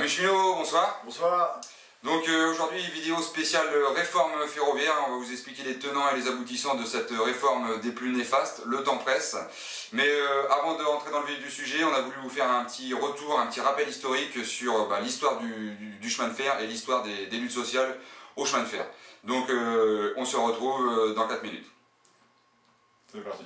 Cheminots, bonsoir. Bonsoir. Donc aujourd'hui, vidéo spéciale réforme ferroviaire. On va vous expliquer les tenants et les aboutissants de cette réforme des plus néfastes. Le temps presse. Mais avant de rentrer dans le vif du sujet, on a voulu vous faire un petit retour, un petit rappel historique sur l'histoire du chemin de fer et l'histoire des luttes sociales au chemin de fer. Donc on se retrouve dans 4 minutes. C'est parti.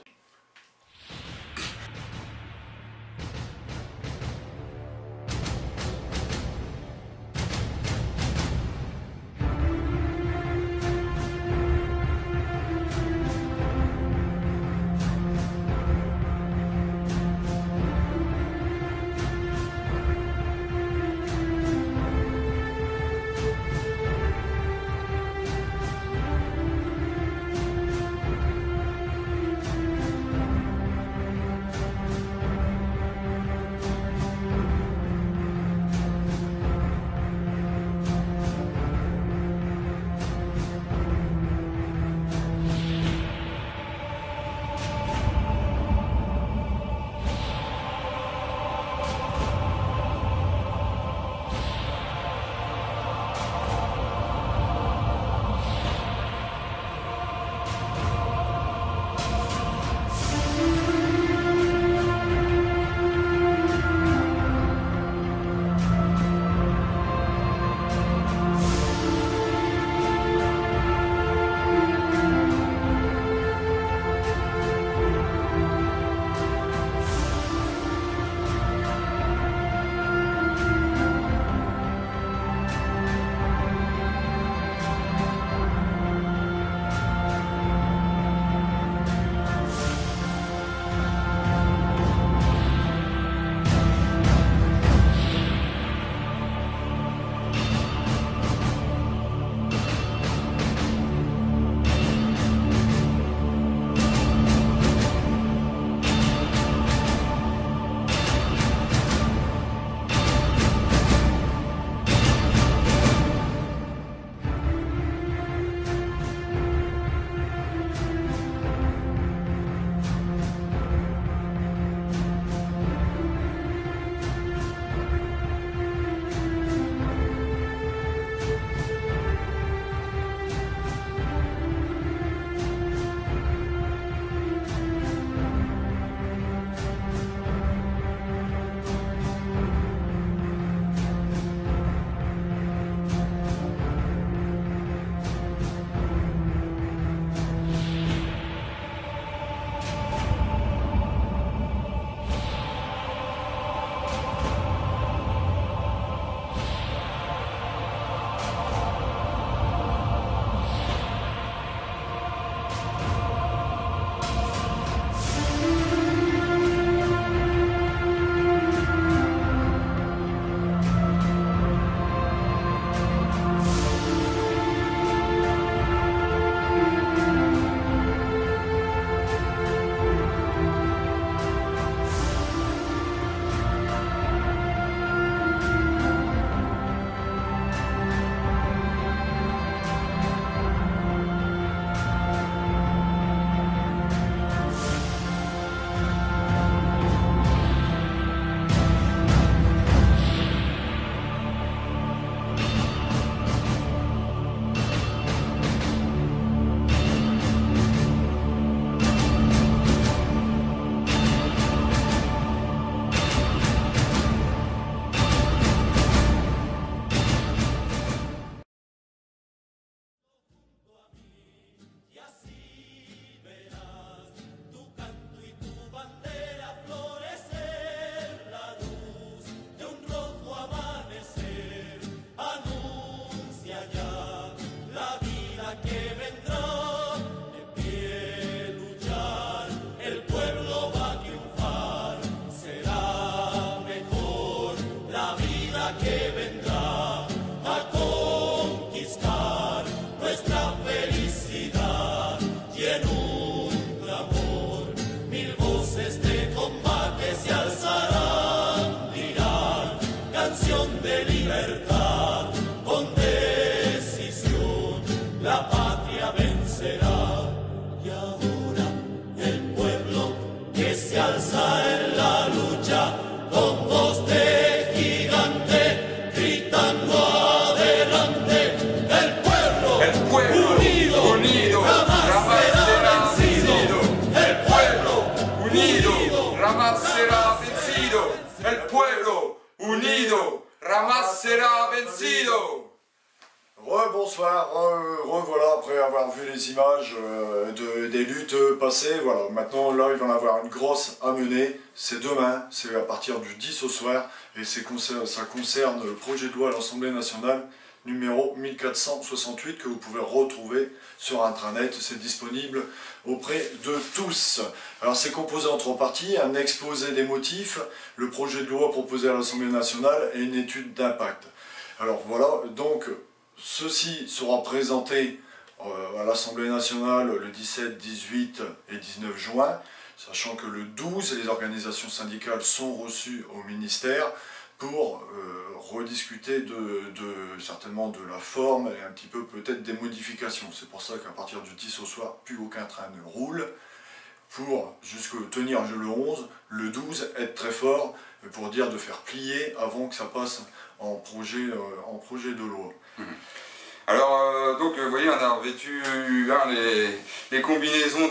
Se alza en la lucha con voz de gigante. vencido, jamás será vencido. Rebonsoir, revoilà après avoir vu les images des luttes passées. Voilà, maintenant là il va en avoir une grosse à mener. C'est demain, c'est à partir du 10 au soir et ça concerne le projet de loi à l'Assemblée nationale numéro 1468 que vous pouvez retrouver sur intranet. C'est disponible auprès de tous. Alors c'est composé en 3 parties, un exposé des motifs, le projet de loi proposé à l'Assemblée nationale et une étude d'impact. Alors voilà, donc ceci sera présenté à l'Assemblée nationale le 17, 18 et 19 juin, sachant que le 12, les organisations syndicales sont reçues au ministère pour rediscuter certainement de la forme et un petit peu peut-être des modifications. C'est pour ça qu'à partir du 10 au soir, plus aucun train ne roule, pour jusqu'à tenir le 11, le 12, être très fort, pour dire de faire plier avant que ça passe en projet de loi. Alors, donc, vous voyez, on a revêtu les combinaisons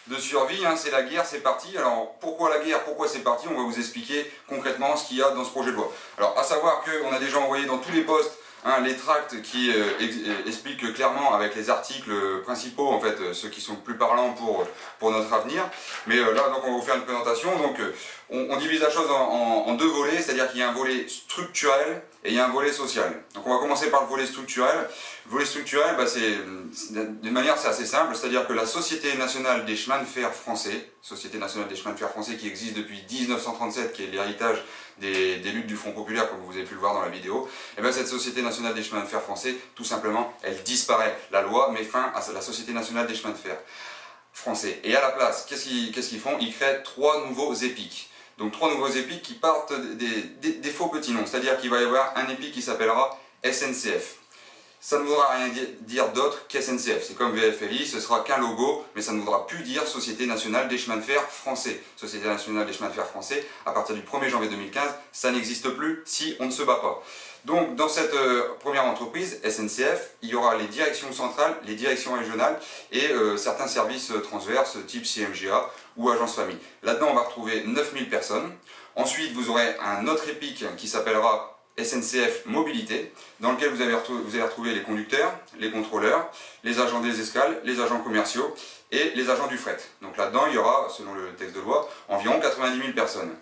de survie, hein, c'est la guerre, c'est parti. Alors, pourquoi la guerre, pourquoi c'est parti? On va vous expliquer concrètement ce qu'il y a dans ce projet de loi. Alors, à savoir qu'on a déjà envoyé dans tous les postes les tracts qui expliquent clairement avec les articles principaux, en fait, ceux qui sont plus parlants pour notre avenir. Mais là, donc, on va vous faire une présentation. Donc, on divise la chose en 2 volets, c'est-à-dire qu'il y a un volet structurel et il y a un volet social. Donc, on va commencer par le volet structurel. Le volet structurel, bah, d'une manière, c'est assez simple, c'est-à-dire que la Société nationale des chemins de fer français, qui existe depuis 1937, qui est l'héritage des luttes du Front populaire, comme vous avez pu le voir dans la vidéo, et bien cette Société nationale des chemins de fer français, tout simplement, elle disparaît. La loi met fin à la Société nationale des chemins de fer français. Et à la place, qu'est-ce qu'ils font? Ils créent 3 nouveaux EPIC. Donc 3 nouveaux EPIC qui partent des faux petits noms, c'est-à-dire qu'il va y avoir un EPIC qui s'appellera SNCF. Ça ne voudra rien dire d'autre qu'SNCF. C'est comme VFLI, ce sera qu'un logo, mais ça ne voudra plus dire Société nationale des chemins de fer français. Société nationale des chemins de fer français, à partir du 1er janvier 2015, ça n'existe plus si on ne se bat pas. Donc dans cette première entreprise, SNCF, il y aura les directions centrales, les directions régionales et certains services transverses type CMGA ou Agence Famille. Là-dedans, on va retrouver 9000 personnes. Ensuite, vous aurez un autre EPIC qui s'appellera SNCF Mobilité, dans lequel vous allez retrouver les conducteurs, les contrôleurs, les agents des escales, les agents commerciaux et les agents du fret. Donc là-dedans, il y aura, selon le texte de loi, environ 90 000 personnes.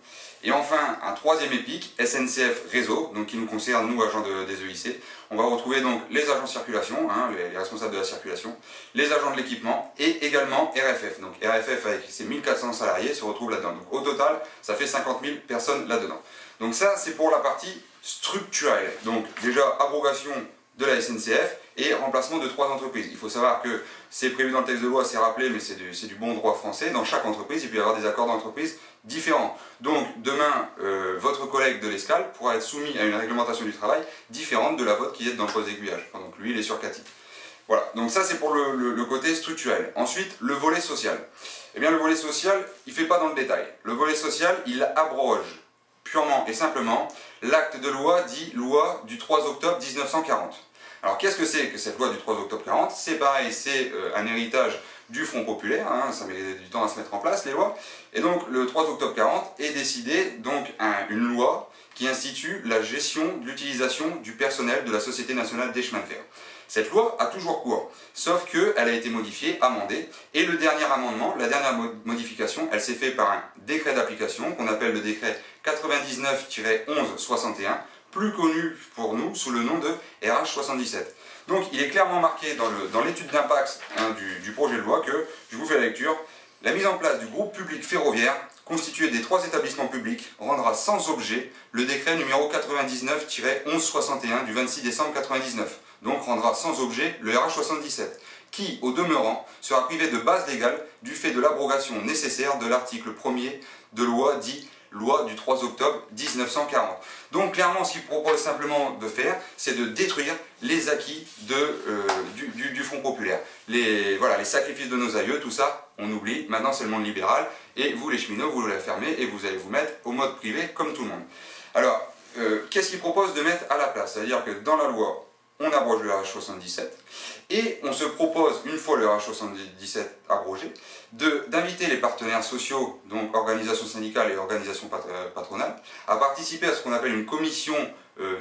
Et enfin, un 3e EPIC, SNCF Réseau, donc qui nous concerne, nous, agents des EIC. On va retrouver donc les agents de circulation, hein, les responsables de la circulation, les agents de l'équipement et également RFF. Donc RFF, avec ses 1400 salariés, se retrouve là-dedans. Donc au total, ça fait 50 000 personnes là-dedans. Donc ça, c'est pour la partie structurelle. Donc déjà, abrogation de la SNCF et remplacement de 3 entreprises. Il faut savoir que c'est prévu dans le texte de loi, c'est rappelé, mais c'est du bon droit français. Dans chaque entreprise, il peut y avoir des accords d'entreprise différents. Donc demain, votre collègue de l'escale pourra être soumis à une réglementation du travail différente de la vôtre qui est dans le poste d'aiguillage. Donc lui, il est sur CATI. Voilà, donc ça c'est pour le côté structurel. Ensuite, le volet social. Eh bien le volet social, il ne fait pas dans le détail. Le volet social, il abroge purement et simplement l'acte de loi dit loi du 3 octobre 1940. Alors qu'est-ce que c'est que cette loi du 3 octobre 40? C'est pareil, c'est un héritage du Front populaire, hein, ça met du temps à se mettre en place les lois. Et donc le 3 octobre 40 est décidé donc une loi qui institue la gestion de l'utilisation du personnel de la Société nationale des chemins de fer. Cette loi a toujours cours, sauf qu'elle a été modifiée, amendée, et le dernier amendement, la dernière modification, elle s'est faite par un décret d'application qu'on appelle le décret 99-1161, plus connu pour nous sous le nom de RH77. Donc il est clairement marqué dans l'étude d'impact du projet de loi que, je vous fais la lecture, la mise en place du groupe public ferroviaire constitué des 3 établissements publics rendra sans objet le décret numéro 99-1161 du 26 décembre 1999, donc rendra sans objet le RH77, qui, au demeurant, sera privé de base légale du fait de l'abrogation nécessaire de l'article 1er de loi dit loi du 3 octobre 1940. Donc clairement, ce qu'il propose simplement de faire, c'est de détruire les acquis du Front populaire. Les sacrifices de nos aïeux, tout ça, on oublie. Maintenant, c'est le monde libéral. Et vous, les cheminots, vous la fermez et vous allez vous mettre au mode privé comme tout le monde. Alors, qu'est-ce qu'il propose de mettre à la place? C'est-à-dire que dans la loi, on abroge le RH77 et on se propose, une fois le RH77 abrogé, d'inviter les partenaires sociaux, donc organisations syndicales et organisations patronales, à participer à ce qu'on appelle une commission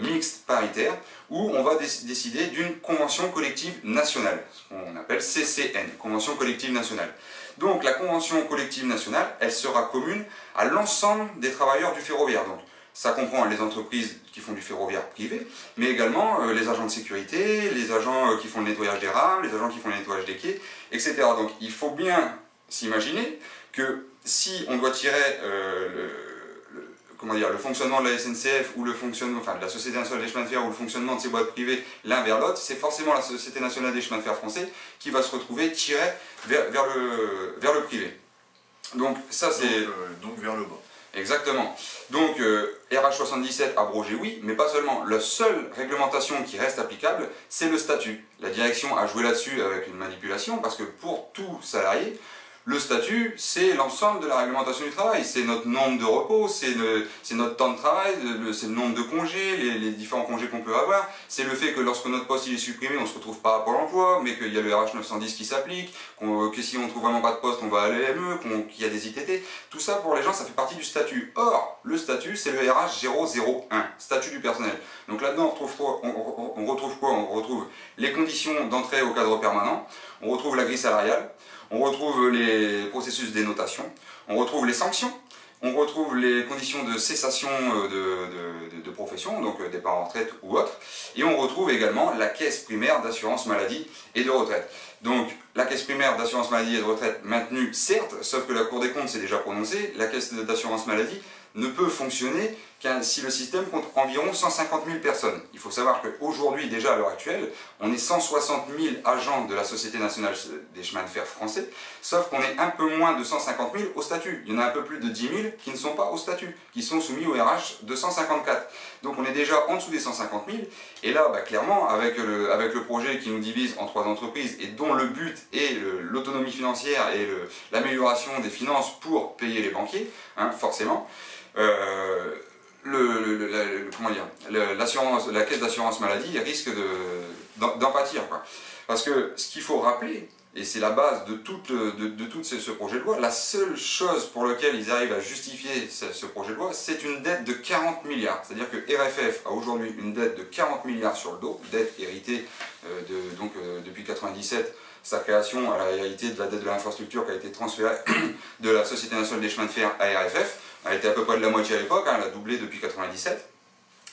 mixte paritaire, où on va décider d'une convention collective nationale, ce qu'on appelle CCN, convention collective nationale. Donc la convention collective nationale, elle sera commune à l'ensemble des travailleurs du ferroviaire. Donc, ça comprend les entreprises qui font du ferroviaire privé, mais également les agents de sécurité, les agents qui font le nettoyage des rames, les agents qui font le nettoyage des quais, etc. Donc il faut bien s'imaginer que si on doit tirer le fonctionnement de la SNCF ou le fonctionnement, enfin de la Société nationale des chemins de fer ou le fonctionnement de ces boîtes privées l'un vers l'autre, c'est forcément la Société nationale des chemins de fer français qui va se retrouver tirée vers le privé. Donc ça c'est... Donc vers le bas. Exactement. Donc RH77 abrogé, oui, mais pas seulement. La seule réglementation qui reste applicable, c'est le statut. La direction a joué là-dessus avec une manipulation, parce que pour tout salarié, le statut, c'est l'ensemble de la réglementation du travail. C'est notre nombre de repos, c'est notre temps de travail, c'est le nombre de congés, les différents congés qu'on peut avoir. C'est le fait que lorsque notre poste il est supprimé, on ne se retrouve pas à Pôle emploi, mais qu'il y a le RH910 qui s'applique, que si on ne trouve vraiment pas de poste, on va à l'EME, qu'il y a des ITT. Tout ça, pour les gens, ça fait partie du statut. Or, le statut, c'est le RH001, statut du personnel. Donc là-dedans, on retrouve quoi? On retrouve les conditions d'entrée au cadre permanent, on retrouve la grille salariale, on retrouve les processus d'énotation, on retrouve les sanctions, on retrouve les conditions de cessation de profession, donc départ en retraite ou autre, et on retrouve également la caisse primaire d'assurance maladie et de retraite. Donc la caisse primaire d'assurance maladie et de retraite maintenue, certes, sauf que la Cour des comptes s'est déjà prononcée, la caisse d'assurance maladie ne peut fonctionner si le système compte environ 150 000 personnes. Il faut savoir qu'aujourd'hui, déjà à l'heure actuelle, on est 160 000 agents de la Société nationale des chemins de fer français, sauf qu'on est un peu moins de 150 000 au statut. Il y en a un peu plus de 10 000 qui ne sont pas au statut, qui sont soumis au RH 254. Donc on est déjà en dessous des 150 000, et là, clairement, avec le projet qui nous divise en 3 entreprises, et dont le but est l'autonomie financière et l'amélioration des finances pour payer les banquiers, hein, forcément, la caisse d'assurance maladie risque d'en pâtir. Parce que ce qu'il faut rappeler, et c'est la base de tout ce projet de loi, la seule chose pour laquelle ils arrivent à justifier ce projet de loi, c'est une dette de 40 milliards. C'est-à-dire que RFF a aujourd'hui une dette de 40 milliards sur le dos, dette héritée depuis 1997, sa création à la réalité de la dette de l'infrastructure qui a été transférée de la Société nationale des chemins de fer à RFF. Elle était à peu près de la moitié à l'époque, elle a doublé depuis 1997.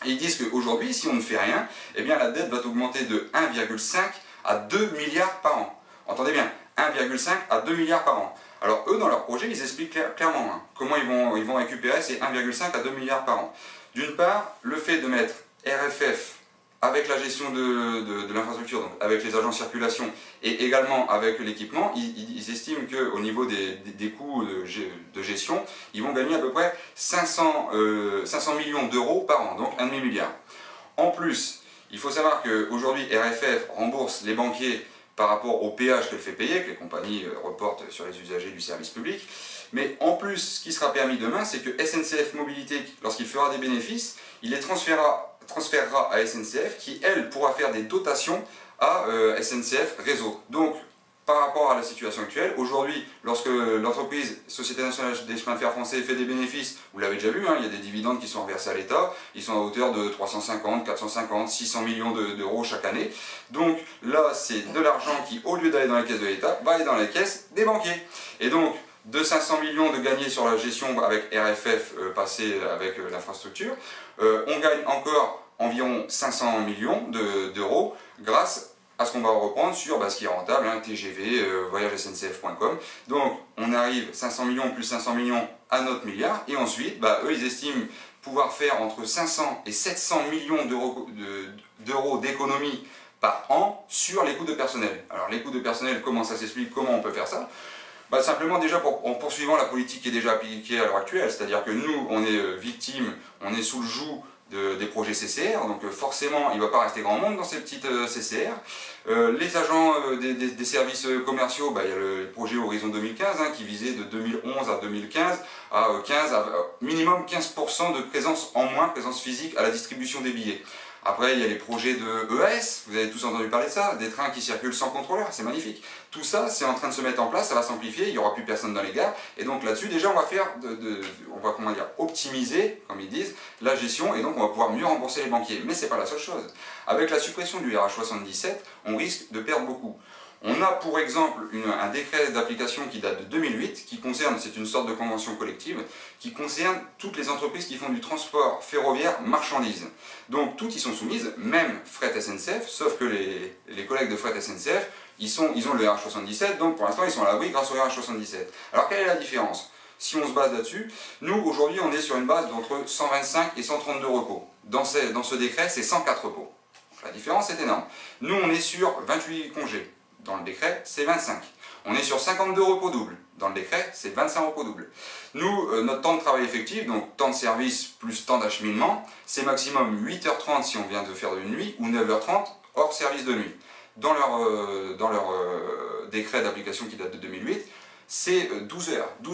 Et ils disent qu'aujourd'hui, si on ne fait rien, eh bien la dette va augmenter de 1,5 à 2 milliards par an. Entendez bien, 1,5 à 2 milliards par an. Alors eux, dans leur projet, ils expliquent clairement comment ils vont récupérer ces 1,5 à 2 milliards par an. D'une part, le fait de mettre RFF avec la gestion de l'infrastructure, donc avec les agents de circulation et également avec l'équipement, ils estiment qu'au niveau des coûts de gestion, ils vont gagner à peu près 500 millions d'euros par an, donc 1,5 milliard. En plus, il faut savoir qu'aujourd'hui, RFF rembourse les banquiers par rapport au péage qu'elle fait payer, que les compagnies reportent sur les usagers du service public. Mais en plus, ce qui sera permis demain, c'est que SNCF Mobilité, lorsqu'il fera des bénéfices, il les transférera à SNCF, qui, elle, pourra faire des dotations à SNCF Réseau. Donc, par rapport à la situation actuelle, aujourd'hui, lorsque l'entreprise Société nationale des chemins de fer français fait des bénéfices, vous l'avez déjà vu, hein, il y a des dividendes qui sont reversés à l'État, ils sont à hauteur de 350, 450, 600 millions d'euros chaque année. Donc là, c'est de l'argent qui, au lieu d'aller dans les caisses de l'État, va aller dans les caisses des banquiers. Et donc, de 500 millions de gagnés sur la gestion avec RFF passé avec l'infrastructure, on gagne encore environ 500 millions d'euros grâce à ce qu'on va reprendre sur ce qui est rentable, hein, TGV, voyagesncf.com. Donc on arrive 500 millions plus 500 millions à notre milliard, et ensuite eux ils estiment pouvoir faire entre 500 et 700 millions d'euros d'économie par an sur les coûts de personnel. Alors les coûts de personnel, comment ça s'explique, comment on peut faire ça? Simplement déjà en poursuivant la politique qui est déjà appliquée à l'heure actuelle, c'est-à-dire que nous on est victime, on est sous le joug des projets CCR, donc forcément il ne va pas rester grand monde dans ces petites CCR. Les agents des services commerciaux, il y a le projet Horizon 2015 qui visait de 2011 à 2015 à minimum 15% de présence en moins, présence physique à la distribution des billets. Après, il y a les projets de EAS, vous avez tous entendu parler de ça, des trains qui circulent sans contrôleur, c'est magnifique. Tout ça, c'est en train de se mettre en place, ça va s'amplifier, il n'y aura plus personne dans les gares. Et donc là-dessus, déjà, on va faire, on va comment dire, optimiser, comme ils disent, la gestion, et donc on va pouvoir mieux rembourser les banquiers. Mais c'est pas la seule chose. Avec la suppression du RH77, on risque de perdre beaucoup. On a pour exemple un décret d'application qui date de 2008, qui concerne, c'est une sorte de convention collective, qui concerne toutes les entreprises qui font du transport ferroviaire marchandises. Donc toutes y sont soumises, même Fret SNCF, sauf que les collègues de Fret SNCF, ils ont le RH77, donc pour l'instant ils sont à l'abri grâce au RH77. Alors quelle est la différence? Si on se base là-dessus, nous aujourd'hui on est sur une base d'entre 125 et 132 repos. Dans ce décret, c'est 104 repos. La différence est énorme. Nous on est sur 28 congés. Dans le décret, c'est 25. On est sur 52 repos doubles. Dans le décret, c'est 25 repos doubles. Nous, notre temps de travail effectif, donc temps de service plus temps d'acheminement, c'est maximum 8h30 si on vient de faire de nuit, ou 9h30 hors service de nuit. Dans leur décret d'application qui date de 2008, c'est 12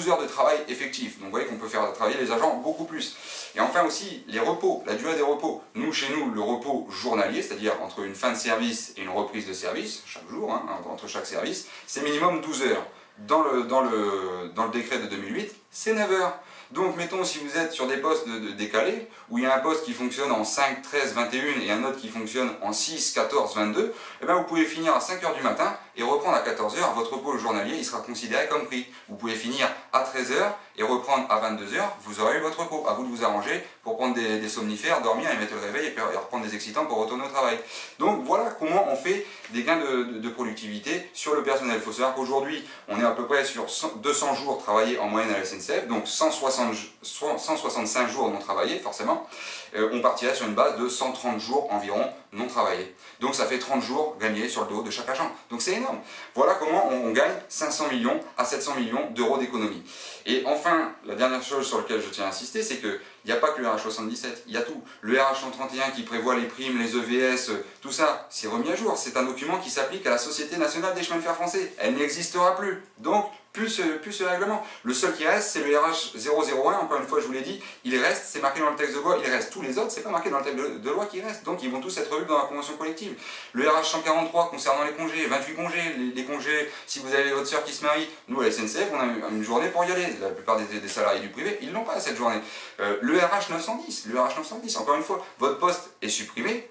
heures de travail effectif. Donc vous voyez qu'on peut faire travailler les agents beaucoup plus. Et enfin aussi, les repos, la durée des repos. Nous, chez nous, le repos journalier, c'est-à-dire entre une fin de service et une reprise de service, chaque jour, hein, entre chaque service, c'est minimum 12 heures. Dans le décret de 2008, c'est 9 heures. Donc mettons si vous êtes sur des postes décalés, où il y a un poste qui fonctionne en 5, 13, 21 et un autre qui fonctionne en 6, 14, 22, eh bien vous pouvez finir à 5 heures du matin et reprendre à 14 heures, votre repos journalier il sera considéré comme pris. Vous pouvez finir à 13 heures et reprendre à 22 heures, vous aurez eu votre repos. À vous de vous arranger pour prendre des somnifères, dormir et mettre le réveil et reprendre des excitants pour retourner au travail. Donc voilà comment on fait des gains de productivité sur le personnel. Il faut savoir qu'aujourd'hui on est à peu près sur 200 jours travaillés en moyenne à la SNCF, donc 165 jours non travaillés forcément. On partirait sur une base de 130 jours environ non travaillés. Donc ça fait 30 jours gagnés sur le dos de chaque agent. Donc c'est énorme. Voilà comment on gagne 500 millions à 700 millions d'euros d'économie. Et enfin, la dernière chose sur laquelle je tiens à insister, c'est qu'il n'y a pas que le RH77, il y a tout. Le RH131 qui prévoit les primes, les EVS, tout ça, c'est remis à jour. C'est un document qui s'applique à la Société Nationale des Chemins de Fer Français. Elle n'existera plus. Donc, plus ce règlement. Le seul qui reste, c'est le RH001, encore une fois, je vous l'ai dit, il reste, c'est marqué dans le texte de loi, il reste. Tous les autres, c'est pas marqué dans le texte de loi qui reste. Donc, ils vont tous être revus dans la convention collective. Le RH143, concernant les congés, 28 congés, les congés, si vous avez votre soeur qui se marie, nous, à la SNCF, on a une journée pour y aller. La plupart des salariés du privé, ils n'ont pas cette journée. Le RH910, encore une fois, votre poste est supprimé.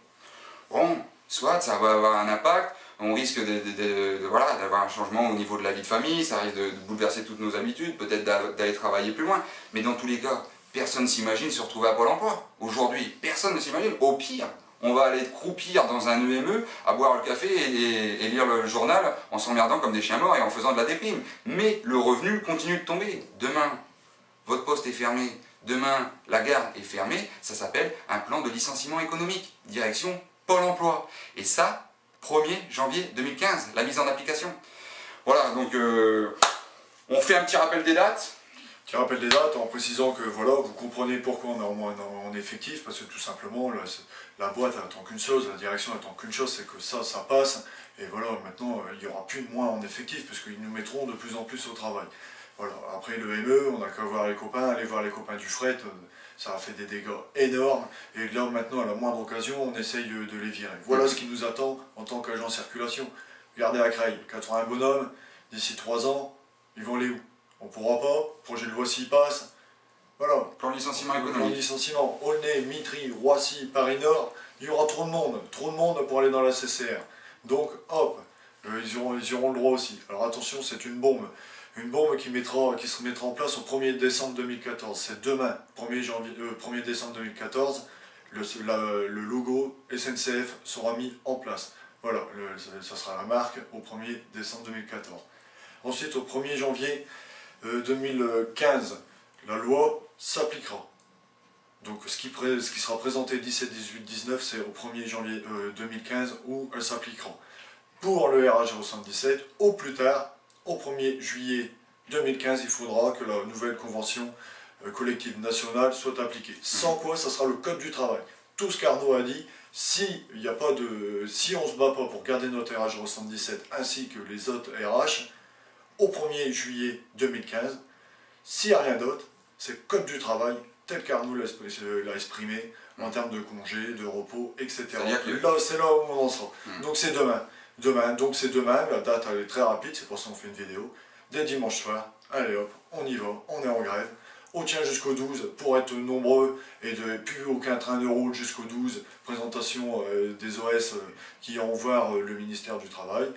Bon, soit ça va avoir un impact, on risque voilà, d'avoir un changement au niveau de la vie de famille, ça risque de bouleverser toutes nos habitudes, peut-être d'aller travailler plus loin, mais dans tous les cas, personne ne s'imagine se retrouver à Pôle emploi. Aujourd'hui, personne ne s'imagine. Au pire, on va aller croupir dans un EME, à boire le café et lire le journal en s'emmerdant comme des chiens morts et en faisant de la déprime. Mais le revenu continue de tomber. Demain, votre poste est fermé. Demain, la gare est fermée. Ça s'appelle un plan de licenciement économique. Direction Pôle emploi. Et ça, 1er janvier 2015, la mise en application. Voilà, donc on fait un petit rappel des dates. Petit rappel des dates en précisant que voilà, vous comprenez pourquoi on est en effectif, parce que tout simplement la boîte attend qu'une chose, la direction attend qu'une chose, c'est que ça passe. Et voilà, maintenant il n'y aura plus de moins en effectif, puisqu'ils nous mettront de plus en plus au travail. Voilà, après le ME, on n'a qu'à voir les copains, aller voir les copains du fret. Ça a fait des dégâts énormes, et là maintenant à la moindre occasion on essaye de les virer. Voilà ce qui nous attend en tant qu'agent circulation. Regardez à Creil, 81 bonhommes, d'ici 3 ans, ils vont aller où? On ne pourra pas, projet de loi s'y passe. Voilà. Plan de licenciement économique. Plan de licenciement, Aulnay, Mitry, Roissy, Paris-Nord, il y aura trop de monde pour aller dans la CCR. Donc hop, ils auront le droit aussi. Alors attention, c'est une bombe. Une bombe qui se mettra en place au 1er décembre 2014. C'est demain, 1er décembre 2014, le logo SNCF sera mis en place. Voilà, ça sera la marque au 1er décembre 2014. Ensuite, au 1er janvier 2015, la loi s'appliquera. Donc ce qui sera présenté 17, 18, 19, c'est au 1er janvier 2015 où elle s'appliquera. Pour le RH077, au plus tard, au 1er juillet 2015, il faudra que la nouvelle convention collective nationale soit appliquée. Sans quoi, ça sera le code du travail. Tout ce qu'Arnaud a dit, si on ne se bat pas pour garder notre RH077 ainsi que les autres RH, au 1er juillet 2015, s'il n'y a rien d'autre, c'est le code du travail, tel qu'Arnaud l'a exprimé, en termes de congés, de repos, etc. Que... Là, c'est là où on en sera. Donc c'est demain. Donc c'est demain, la date elle est très rapide, c'est pour ça qu'on fait une vidéo. Dès dimanche soir, allez hop, on y va, on est en grève. On tient jusqu'au 12 pour être nombreux et de plus aucun train de route jusqu'au 12. Présentation des OS qui iront voir le ministère du Travail.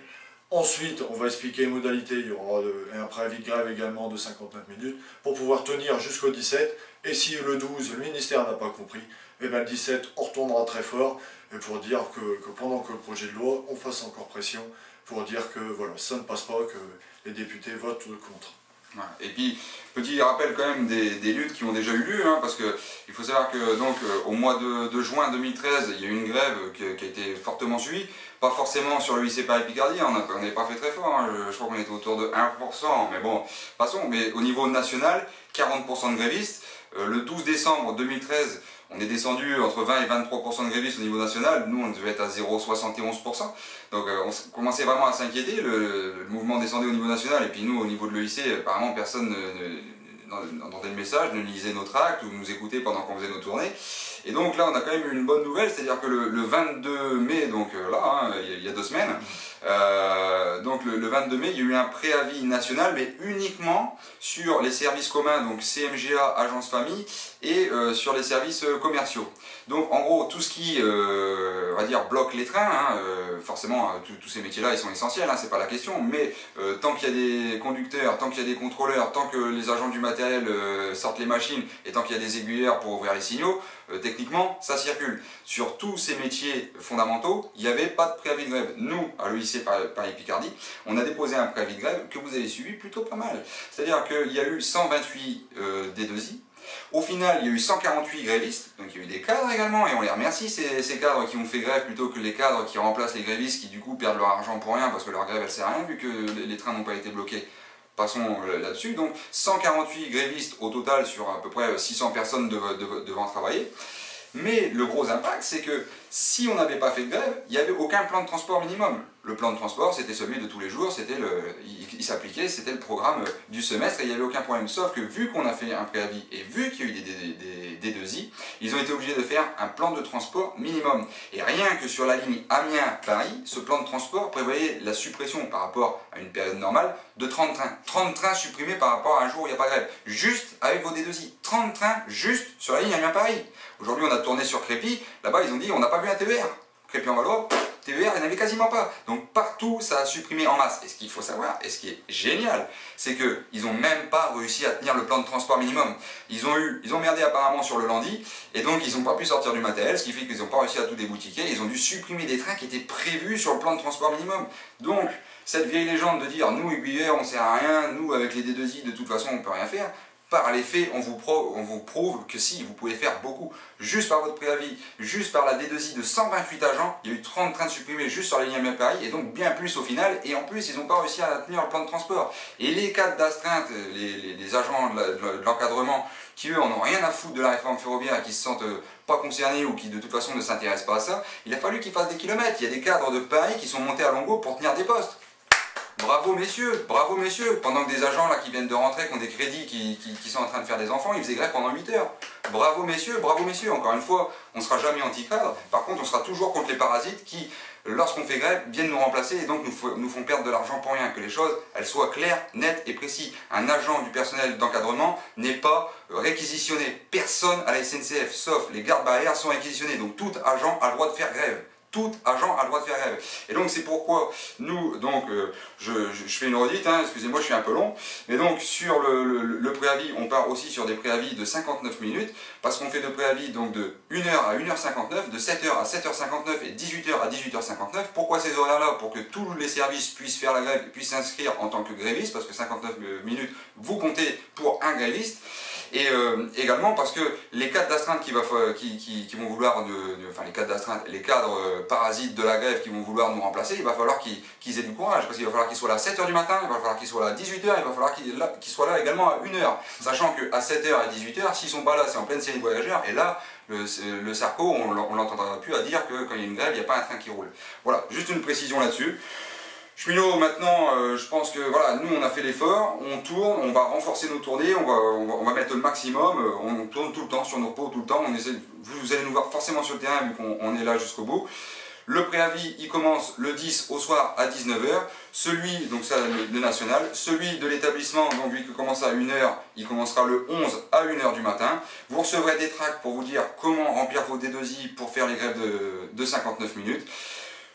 Ensuite, on va expliquer les modalités. Il y aura un préavis de grève également de 59 minutes pour pouvoir tenir jusqu'au 17. Et si le 12, le ministère n'a pas compris, et bien le 17, on retournera très fort et pour dire que pendant que le projet de loi, on fasse encore pression pour dire que voilà, ça ne passe pas, que les députés votent contre. Et puis, petit rappel quand même des luttes qui ont déjà eu lieu, hein, parce qu'il faut savoir que donc, au mois de juin 2013, il y a eu une grève qui a été fortement suivie, pas forcément sur le lycée Paris-Picardie, on n'avait pas fait très fort, hein, je crois qu'on était autour de 1%, mais bon, passons, mais au niveau national, 40% de grévistes. Le 12 décembre 2013, on est descendu entre 20 et 23% de grévistes au niveau national, nous on devait être à 0,71%, donc on commençait vraiment à s'inquiéter, le mouvement descendait au niveau national, et puis nous au niveau de l'EIC, apparemment personne n'entendait le message, ne lisait nos tracts ou nous écoutait pendant qu'on faisait nos tournées. Et donc là on a quand même une bonne nouvelle, c'est-à-dire que le 22 mai, donc là, hein, il y a 2 semaines, donc le 22 mai, il y a eu un préavis national, mais uniquement sur les services communs, donc CMGA, Agence Famille, et sur les services commerciaux. Donc en gros, tout ce qui, on va dire, bloque les trains, hein, forcément, tous ces métiers-là, ils sont essentiels, hein, c'est pas la question, mais tant qu'il y a des conducteurs, tant qu'il y a des contrôleurs, tant que les agents du matériel sortent les machines, et tant qu'il y a des aiguilleurs pour ouvrir les signaux, techniquement, ça circule. Sur tous ces métiers fondamentaux, il n'y avait pas de préavis de grève. Nous, à l'EIC Paris-Picardie, on a déposé un préavis de grève que vous avez suivi plutôt pas mal. C'est-à-dire qu'il y a eu 128 D2I. Au final, il y a eu 148 grévistes, donc il y a eu des cadres également, et on les remercie, ces cadres qui ont fait grève, plutôt que les cadres qui remplacent les grévistes, qui du coup perdent leur argent pour rien, parce que leur grève elle sert à rien, vu que les trains n'ont pas été bloqués. Passons là-dessus, donc 148 grévistes au total sur à peu près 600 personnes devant travailler. Mais le gros impact, c'est que si on n'avait pas fait de grève, il n'y avait aucun plan de transport minimum. Le plan de transport, c'était celui de tous les jours, il s'appliquait, c'était le programme du semestre et il n'y avait aucun problème. Sauf que vu qu'on a fait un préavis et vu qu'il y a eu des D2I, ils ont été obligés de faire un plan de transport minimum. Et rien que sur la ligne Amiens-Paris, ce plan de transport prévoyait la suppression par rapport à une période normale de 30 trains. 30 trains supprimés par rapport à un jour où il n'y a pas de grève. Juste avec vos D2I. 30 trains juste sur la ligne Amiens-Paris. Aujourd'hui, on a tourné sur Crépy. Là-bas, ils ont dit on n'a pas vu un TER. Crépy-en-Valois, TER, il n'y en avait quasiment pas. Donc partout, ça a supprimé en masse. Et ce qu'il faut savoir, et ce qui est génial, c'est qu'ils n'ont même pas réussi à tenir le plan de transport minimum. Ils ont merdé apparemment sur le lundi, et donc ils n'ont pas pu sortir du matériel, ce qui fait qu'ils n'ont pas réussi à tout déboutiquer. Ils ont dû supprimer des trains qui étaient prévus sur le plan de transport minimum. Donc, cette vieille légende de dire nous, aiguilleurs, on ne sert à rien, nous, avec les D2I, de toute façon, on ne peut rien faire. Par les faits, on vous prouve que si, vous pouvez faire beaucoup. Juste par votre préavis, juste par la D2I de 128 agents, il y a eu 30 trains de supprimés juste sur la ligne Amiens-Paris, et donc bien plus au final, et en plus, ils n'ont pas réussi à tenir le plan de transport. Et les cadres d'astreinte, les agents de l'encadrement, qui eux, en ont rien à foutre de la réforme ferroviaire, et qui se sentent pas concernés, ou qui de toute façon ne s'intéressent pas à ça, il a fallu qu'ils fassent des kilomètres. Il y a des cadres de Paris qui sont montés à Longo pour tenir des postes. Bravo messieurs, pendant que des agents là qui viennent de rentrer, qui ont des crédits, qui sont en train de faire des enfants, ils faisaient grève pendant 8 heures. Bravo messieurs, encore une fois, on ne sera jamais anti-cadre, par contre on sera toujours contre les parasites qui, lorsqu'on fait grève, viennent nous remplacer et donc nous font perdre de l'argent pour rien, que les choses elles soient claires, nettes et précises. Un agent du personnel d'encadrement n'est pas réquisitionné, personne à la SNCF, sauf les gardes barrières sont réquisitionnés, donc tout agent a le droit de faire grève. Tout agent a le droit de faire grève. Et donc c'est pourquoi nous, donc je fais une redite, hein, excusez-moi je suis un peu long, mais donc sur le préavis, on part aussi sur des préavis de 59 minutes, parce qu'on fait de préavis donc de 1h à 1h59, de 7h à 7h59 et 18h à 18h59. Pourquoi ces horaires-là? Pour que tous les services puissent faire la grève et puissent s'inscrire en tant que gréviste, parce que 59 minutes, vous comptez pour un gréviste. Et également parce que les cadres d'astreinte qui vont vouloir, enfin les cadres d'astreinte, les cadres parasites de la grève qui vont vouloir nous remplacer, il va falloir qu'ils aient du courage, parce qu'il va falloir qu'ils soient là à 7h du matin, il va falloir qu'ils soient là à 18h, il va falloir qu'ils soient là également à 1h, sachant qu'à 7h et 18h, s'ils sont pas là, c'est en pleine série de voyageurs, et là, le Sarko, on l'entendra plus à dire que quand il y a une grève, il n'y a pas un train qui roule. Voilà, juste une précision là-dessus. Cheminot, maintenant, je pense que voilà, nous on a fait l'effort, on tourne, on va renforcer nos tournées, on va mettre le maximum, on tourne tout le temps sur nos pots, tout le temps, vous allez nous voir forcément sur le terrain vu qu'on est là jusqu'au bout. Le préavis, il commence le 10 au soir à 19 h. Celui, donc ça le national, celui de l'établissement, donc lui qui commence à 1 h, il commencera le 11 à 1 h du matin. Vous recevrez des tracts pour vous dire comment remplir vos D2I pour faire les grèves de 59 minutes.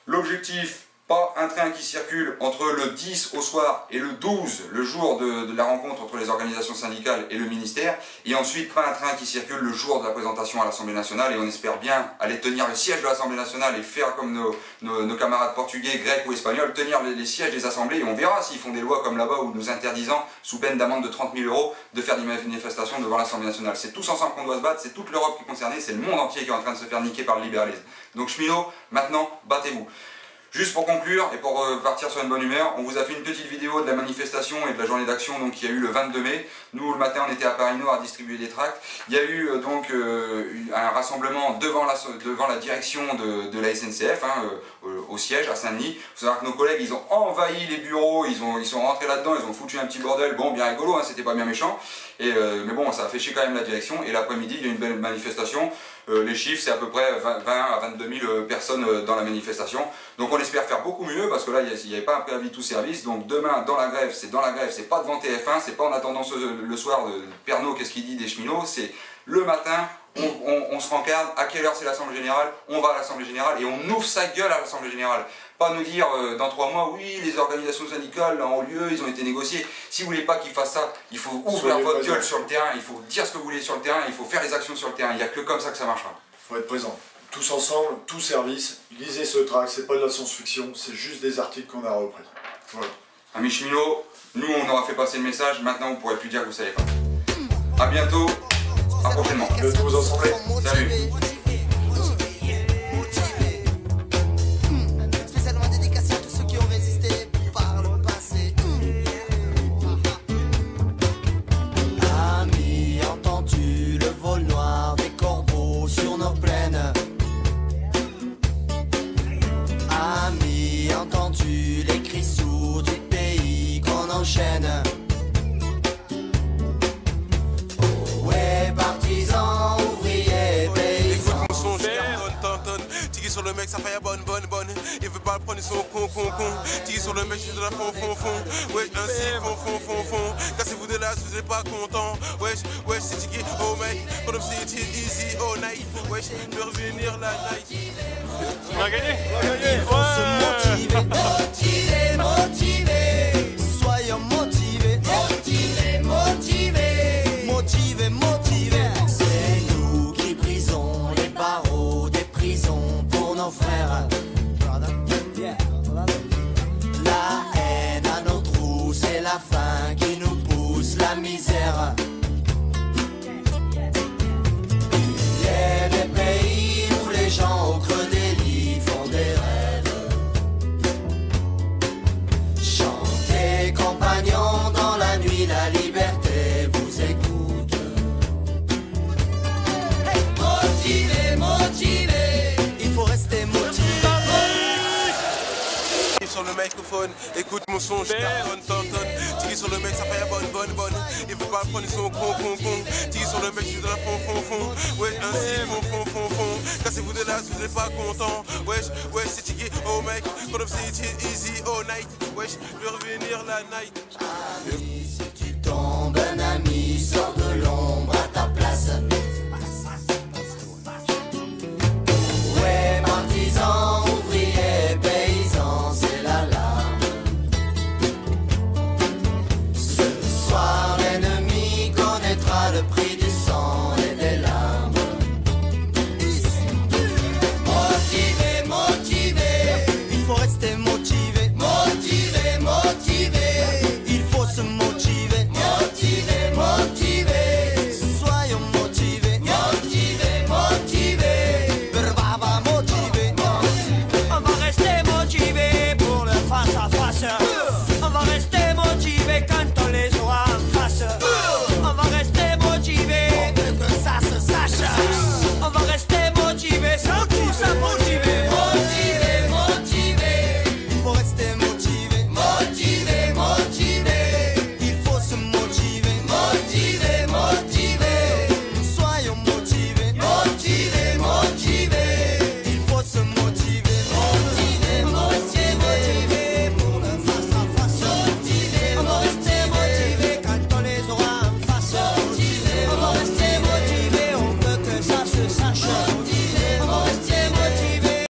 L'objectif, pas un train qui circule entre le 10 au soir et le 12, le jour de la rencontre entre les organisations syndicales et le ministère, et ensuite pas un train qui circule le jour de la présentation à l'Assemblée nationale, et on espère bien aller tenir le siège de l'Assemblée nationale et faire comme nos camarades portugais, grecs ou espagnols, tenir les sièges des assemblées, et on verra s'ils font des lois comme là-bas ou nous interdisant, sous peine d'amende de 30 000 €, de faire des manifestations devant l'Assemblée nationale. C'est tous ensemble qu'on doit se battre, c'est toute l'Europe qui est concernée, c'est le monde entier qui est en train de se faire niquer par le libéralisme. Donc cheminot, maintenant, battez-vous. Juste pour conclure et pour partir sur une bonne humeur, on vous a fait une petite vidéo de la manifestation et de la journée d'action donc qui a eu le 22 mai. Nous le matin on était à Paris Nord à distribuer des tracts. Il y a eu un rassemblement devant la direction de la SNCF, au siège à Saint-Denis. Il faut savoir que nos collègues ils ont envahi les bureaux, ils sont rentrés là-dedans, ils ont foutu un petit bordel, bon bien rigolo, c'était pas bien méchant. Mais bon ça a fait chier quand même la direction et l'après-midi il y a eu une belle manifestation. Les chiffres c'est à peu près 20 à 22 000 personnes dans la manifestation. Donc on espère faire beaucoup mieux parce que là il n'y avait pas un préavis tout service. Donc demain dans la grève, c'est pas devant TF1, c'est pas en attendant le soir de Pernod qu'est-ce qu'il dit des cheminots, c'est le matin, on se rencarde, à quelle heure c'est l'Assemblée Générale, on va à l'Assemblée Générale et on ouvre sa gueule à l'Assemblée Générale. Pas nous dire dans 3 mois, oui, les organisations syndicales ont lieu, ils ont été négociés. Si vous voulez pas qu'ils fassent ça, il faut ouvrir votre gueule sur le terrain, il faut dire ce que vous voulez sur le terrain, il faut faire les actions sur le terrain. Il n'y a que comme ça que ça marchera. Il faut être présent. Tous ensemble, tous services, lisez ce tract, c'est pas de la science-fiction, c'est juste des articles qu'on a repris. Voilà. Amis cheminots, nous on aura fait passer le message, maintenant vous ne pourrez plus dire que vous savez pas. A bientôt, à prochainement. Bientôt vous ensemble. Salut. Les cris sourds du pays qu'on enchaîne. Oh ouais, partisans, ouvriers, paysans. Écoute mon son, je tonne. Tiki sur le mec, ça fait bonne. Il veut pas le prendre, ils sont con. Tiki sur le mec, je suis de la fond. Ouais, ainsi, fond. Cassez-vous de là, si vous êtes pas content. Wesh, c'est Tiki, oh mec. Quand on c'est easy, oh night. Wesh, je vais revenir la night. On a gagné. Il faut se motiver. Soyons motivés. Motivés. C'est nous qui brisons les barreaux des prisons pour nos frères. La haine à nos trous, c'est la faim qui nous pousse la misère. Il y a des pays où les gens au creux des lits font des rêves. Chantez compagnons dans la nuit, la liberté vous écoute. Motivé, il faut rester motivé. Sur le microphone, écoute mon son, je tonne. Tiki sur le mec, ça fait bonne. Il veut pas le prendre, ils sont con. Tiki sur le mec, je suis de la fond. Ouais, ainsi, fond. Cassez-vous de là si vous n'êtes pas content. Wesh, c'est Tiki, oh mec. Quand on c'est easy, oh night. Wesh, je vais revenir la night. Ami, si tu tombes